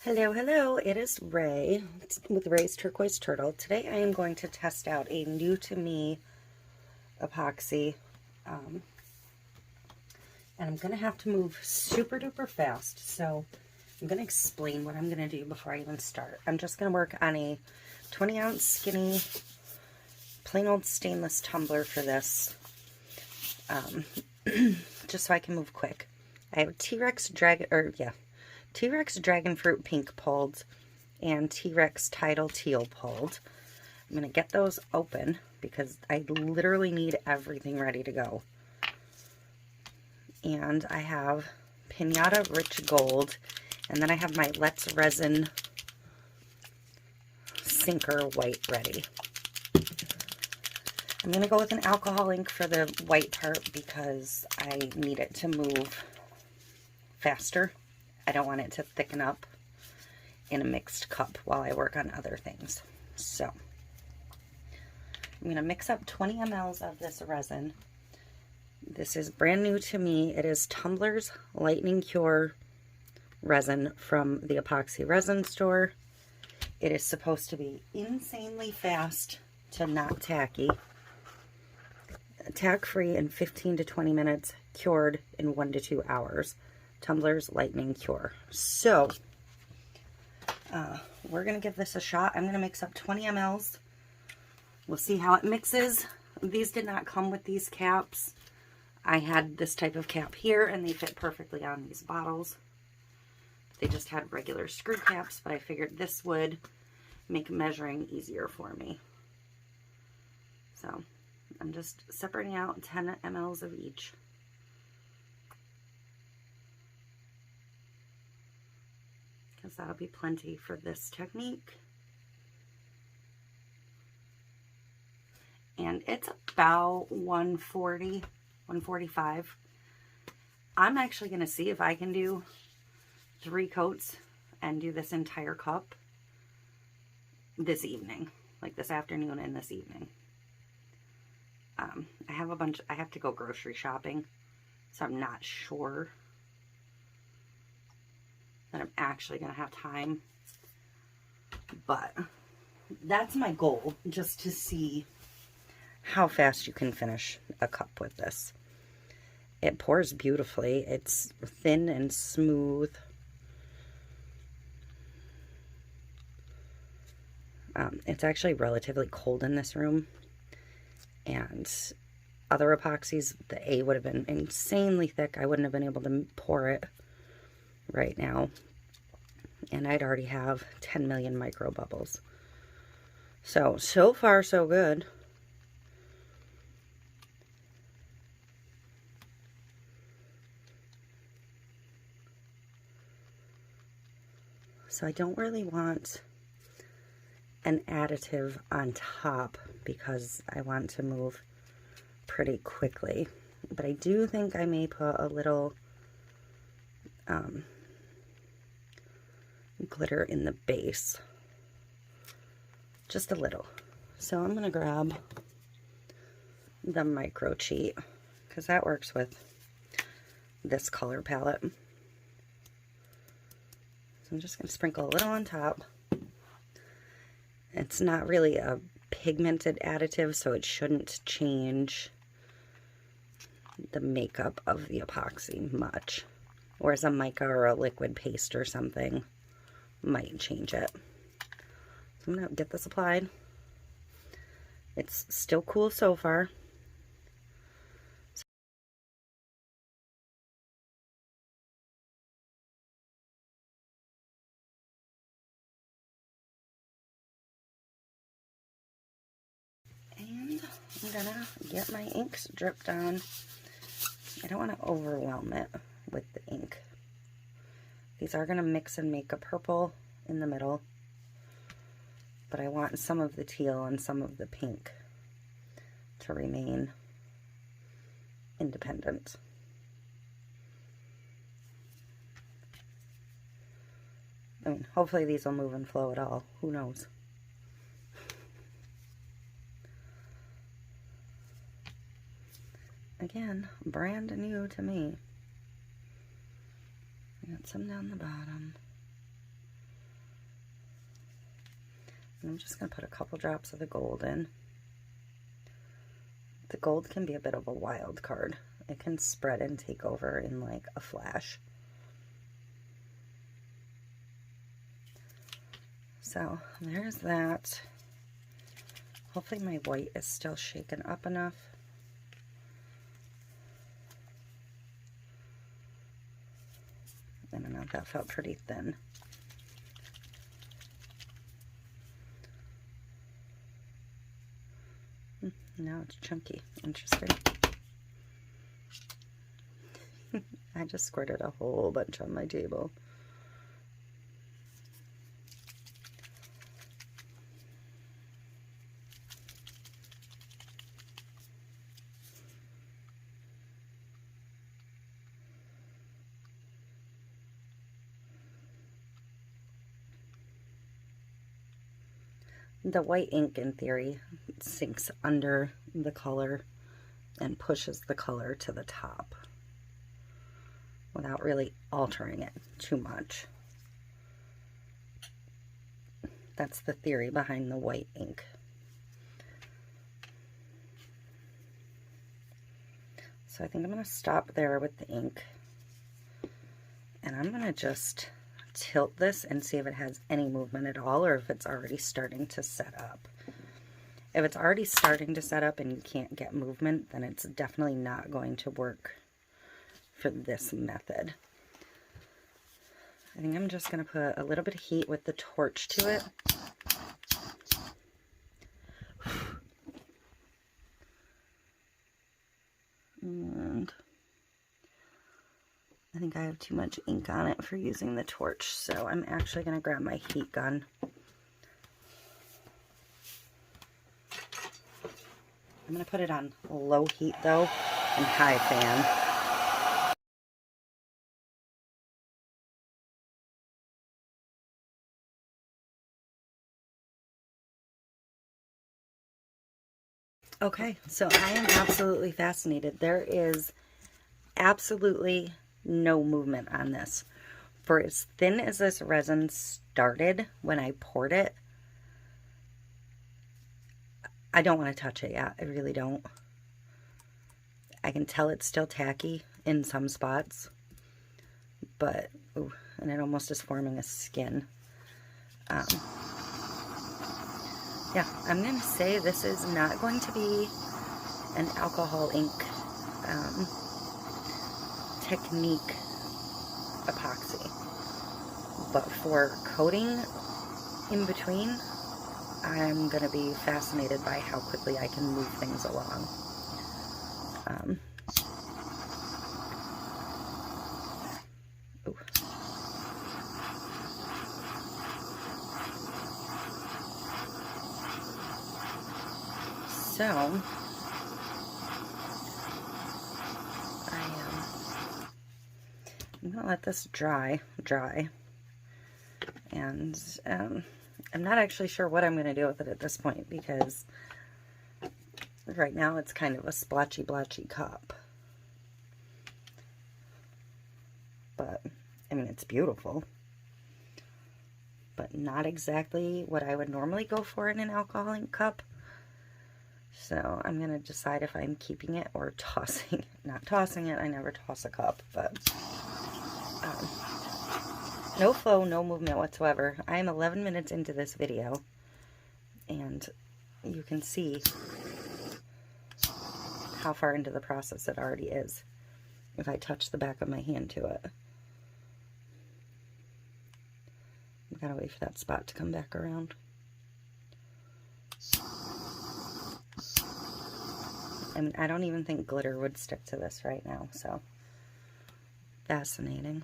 Hello, hello, it is Ray with Ray's Turquoise Turtle. Today I am going to test out a new to me epoxy, and I'm going to have to move super duper fast, so I'm going to explain what I'm going to do before I even start. I'm just going to work on a 20-ounce skinny, plain old stainless tumbler for this, just so I can move quick. I have T-Rex Dragon Fruit Pink pulled and T-Rex Tidal Teal pulled. I'm going to get those open because I literally need everything ready to go. And I have Pinata Rich Gold, and then I have my Let's Resin Sinker White ready. I'm going to go with an alcohol ink for the white part because I need it to move faster. I don't want it to thicken up in a mixed cup while I work on other things. So I'm going to mix up 20 mLs of this resin. This is brand new to me. It is Tumblers Lightning Cure resin from the Epoxy Resin store. It is supposed to be insanely fast to not tacky. Tack-free in 15 to 20 minutes, cured in 1 to 2 hours. Tumblers Lightning Cure. So, we're going to give this a shot. I'm going to mix up 20 mLs. We'll see how it mixes. These did not come with these caps. I had this type of cap here, and they fit perfectly on these bottles. They just had regular screw caps, but I figured this would make measuring easier for me. So, I'm just separating out 10 mLs of each. Because that'll be plenty for this technique. And it's about 140, 145. I'm actually going to see if I can do 3 coats and do this entire cup this evening, like this afternoon and this evening. I have to go grocery shopping, so I'm not sure that I'm actually going to have time, but that's my goal, just to see how fast you can finish a cup with this. It pours beautifully. It's thin and smooth. It's actually relatively cold in this room, and other epoxies, the A would have been insanely thick. I wouldn't have been able to pour it right now, and I'd already have 10 million micro bubbles. So far so good. So I don't really want an additive on top because I want to move pretty quickly, but I do think I may put a little glitter in the base, just a little. So I'm going to grab the micro cheat because that works with this color palette. So I'm just going to sprinkle a little on top. It's not really a pigmented additive, so it shouldn't change the makeup of the epoxy much, whereas a mica or a liquid paste or something might change it. So I'm going to get this applied. It's still cool so far. And I'm going to get my inks dripped on. I don't want to overwhelm it with the ink. These are going to mix and make a purple in the middle, but I want some of the teal and some of the pink to remain independent. I mean, hopefully these will move and flow at all. Who knows? Again, brand new to me. Got some down the bottom. And I'm just going to put a couple drops of the gold in. The gold can be a bit of a wild card. It can spread and take over in like a flash. So there's that. Hopefully my white is still shaken up enough. I don't know, that felt pretty thin. Now it's chunky. Interesting. I just squirted a whole bunch on my table. The white ink, in theory, sinks under the color and pushes the color to the top without really altering it too much. That's the theory behind the white ink. So I think I'm going to stop there with the ink. And I'm going to just tilt this and see if it has any movement at all, or if it's already starting to set up. If it's already starting to set up and you can't get movement, then it's definitely not going to work for this method. I think I'm just going to put a little bit of heat with the torch to it. And I think I have too much ink on it for using the torch, so I'm actually going to grab my heat gun. I'm going to put it on low heat though, and high fan. Okay, so I am absolutely fascinated. There is absolutely no movement on this. For as thin as this resin started when I poured it, I don't want to touch it yet. I really don't. I can tell it's still tacky in some spots, but, ooh, and it almost is forming a skin. Yeah, I'm going to say this is not going to be an alcohol ink technique epoxy, but for coating in between, I'm going to be fascinated by how quickly I can move things along. Ooh. So, I'm going to let this dry, and I'm not actually sure what I'm going to do with it at this point, because right now it's kind of a splotchy, blotchy cup. But, I mean, it's beautiful, but not exactly what I would normally go for in an alcohol ink cup. So I'm going to decide if I'm keeping it or tossing it. Not tossing it, I never toss a cup, but no flow, no movement whatsoever. I am 11 minutes into this video, and you can see how far into the process it already is if I touch the back of my hand to it. I've got to wait for that spot to come back around. I mean, I don't even think glitter would stick to this right now, so fascinating.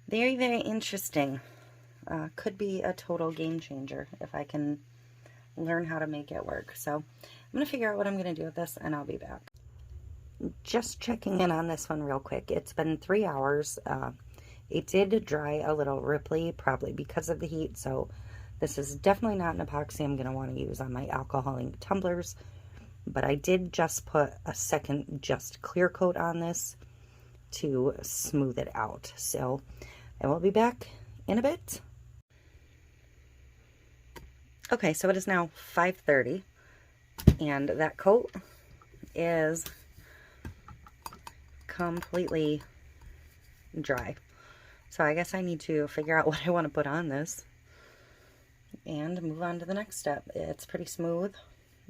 Very, very interesting. Could be a total game changer if I can learn how to make it work. So I'm going to figure out what I'm going to do with this, and I'll be back. Just checking in on this one real quick. It's been 3 hours. It did dry a little ripply, probably because of the heat, so this is definitely not an epoxy I'm going to want to use on my alcohol ink tumblers, but I did just put a second just clear coat on this to smooth it out. So I will be back in a bit. Okay, so it is now 5:30 and that coat is completely dry. So I guess I need to figure out what I want to put on this and move on to the next step. It's pretty smooth.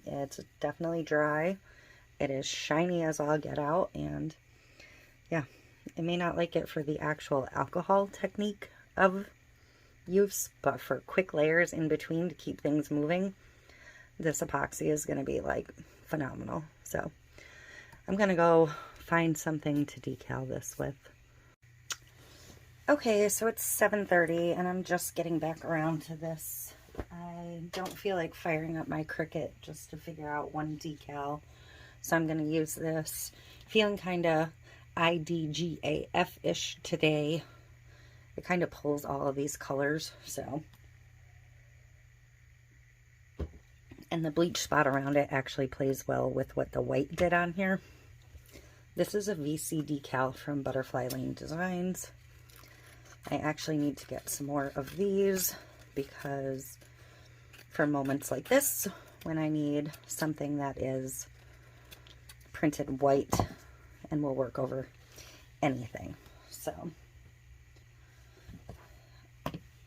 It's definitely dry. It is shiny as all get out, and yeah, I may not like it for the actual alcohol technique of use, but for quick layers in between to keep things moving, this epoxy is going to be like phenomenal. So I'm going to go find something to decal this with. Okay, so it's 7:30 and I'm just getting back around to this. I don't feel like firing up my Cricut just to figure out one decal, so I'm going to use this. Feeling kind of IDGAF-ish today. It kind of pulls all of these colors, so. And the bleach spot around it actually plays well with what the white did on here. This is a VC decal from Butterfly Lane Designs. I actually need to get some more of these because for moments like this, when I need something that is printed white and will work over anything. So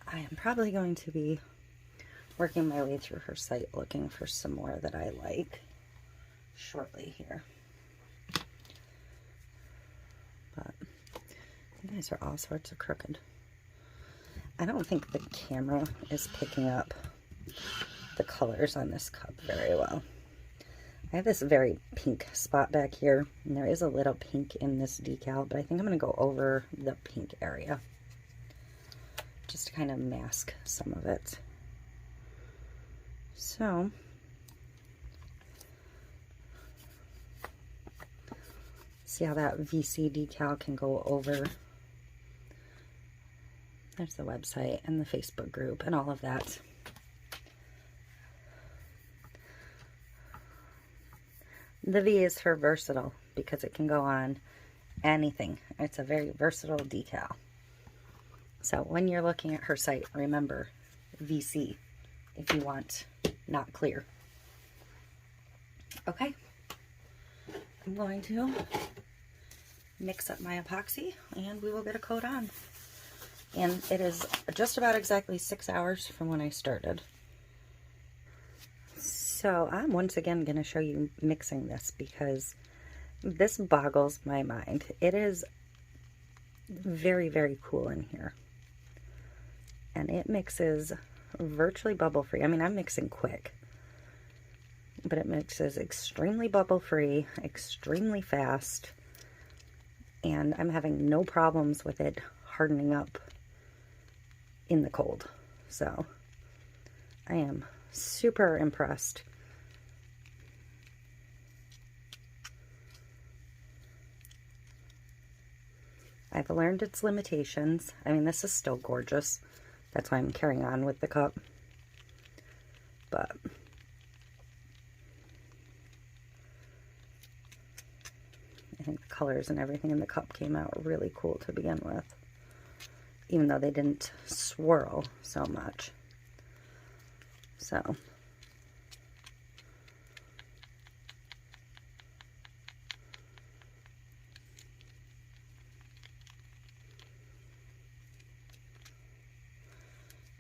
I am probably going to be working my way through her site looking for some more that I like shortly here. But you guys are all sorts of crooked. I don't think the camera is picking up the colors on this cup very well. I have this very pink spot back here, and there is a little pink in this decal, but I think I'm going to go over the pink area just to kind of mask some of it. So see how that VC decal can go over. There's the website and the Facebook group and all of that. The V is for versatile because it can go on anything. It's a very versatile decal. So when you're looking at her site, remember VC if you want not clear. Okay, I'm going to mix up my epoxy and we will get a coat on. And it is just about exactly 6 hours from when I started. So I'm once again going to show you mixing this because this boggles my mind. It is very, very cool in here. And it mixes virtually bubble-free. I mean, I'm mixing quick. But it mixes extremely bubble-free, extremely fast. And I'm having no problems with it hardening up in the cold. So I am super impressed. I've learned its limitations. I mean, this is still gorgeous. That's why I'm carrying on with the cup. But I think the colors and everything in the cup came out really cool to begin with, even though they didn't swirl so much. So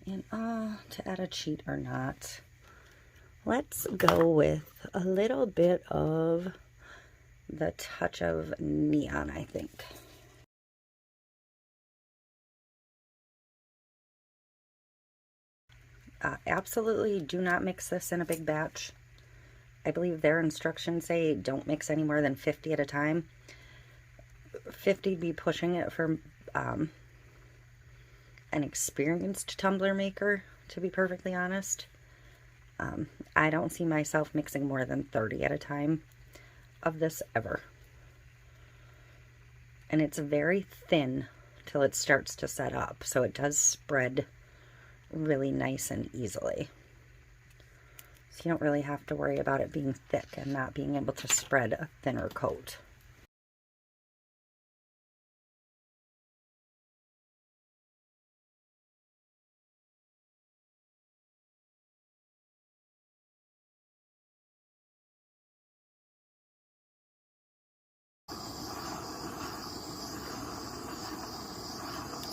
and to add a cheat or not, let's go with a little bit of the touch of neon, I think. Absolutely do not mix this in a big batch. I believe their instructions say don't mix any more than 50 at a time. 50 be pushing it for an experienced tumbler maker, to be perfectly honest. I don't see myself mixing more than 30 at a time of this ever. And it's very thin till it starts to set up, so it does spread really nice and easily. So you don't really have to worry about it being thick and not being able to spread a thinner coat.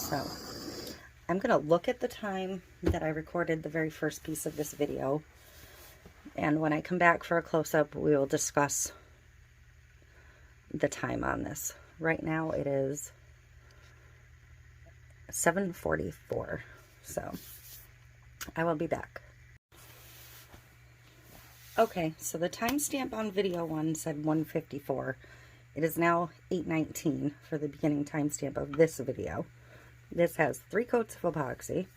So I'm going to look at the time that I recorded the very first piece of this video. And when I come back for a close-up, we will discuss the time on this. Right now it is 7:44. So I will be back. Okay, so the timestamp on video 1 said 1:54. It is now 8:19 for the beginning timestamp of this video. This has 3 coats of epoxy.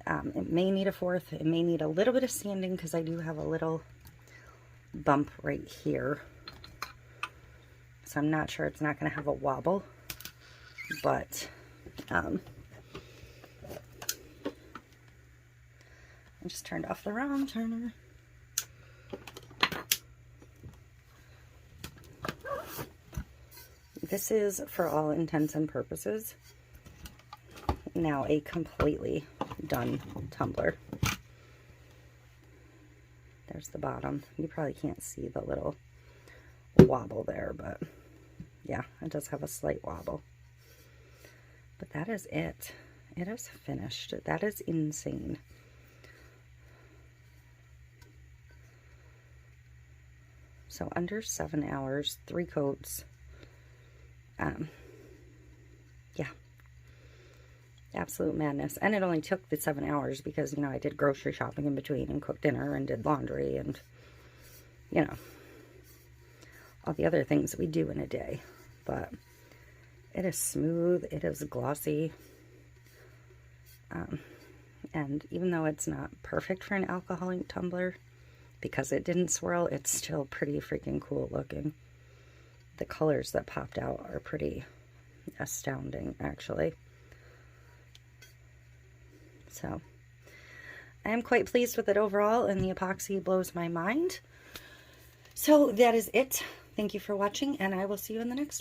It may need a 4th. It may need a little bit of sanding because I do have a little bump right here. So I'm not sure, it's not going to have a wobble. But I just turned off the wrong turner. This is, for all intents and purposes, now a completely done tumbler. There's the bottom. You probably can't see the little wobble there, but yeah, it does have a slight wobble. But that is it. It is finished. That is insane. So under 7 hours, 3 coats. Yeah, absolute madness. And it only took the 7 hours because, you know, I did grocery shopping in between and cooked dinner and did laundry and, you know, all the other things that we do in a day. But it is smooth, it is glossy, and even though it's not perfect for an alcoholic tumbler, because it didn't swirl, it's still pretty freaking cool looking. The colors that popped out are pretty astounding, actually. So I am quite pleased with it overall, and the epoxy blows my mind. So that is it. Thank you for watching, and I will see you in the next one.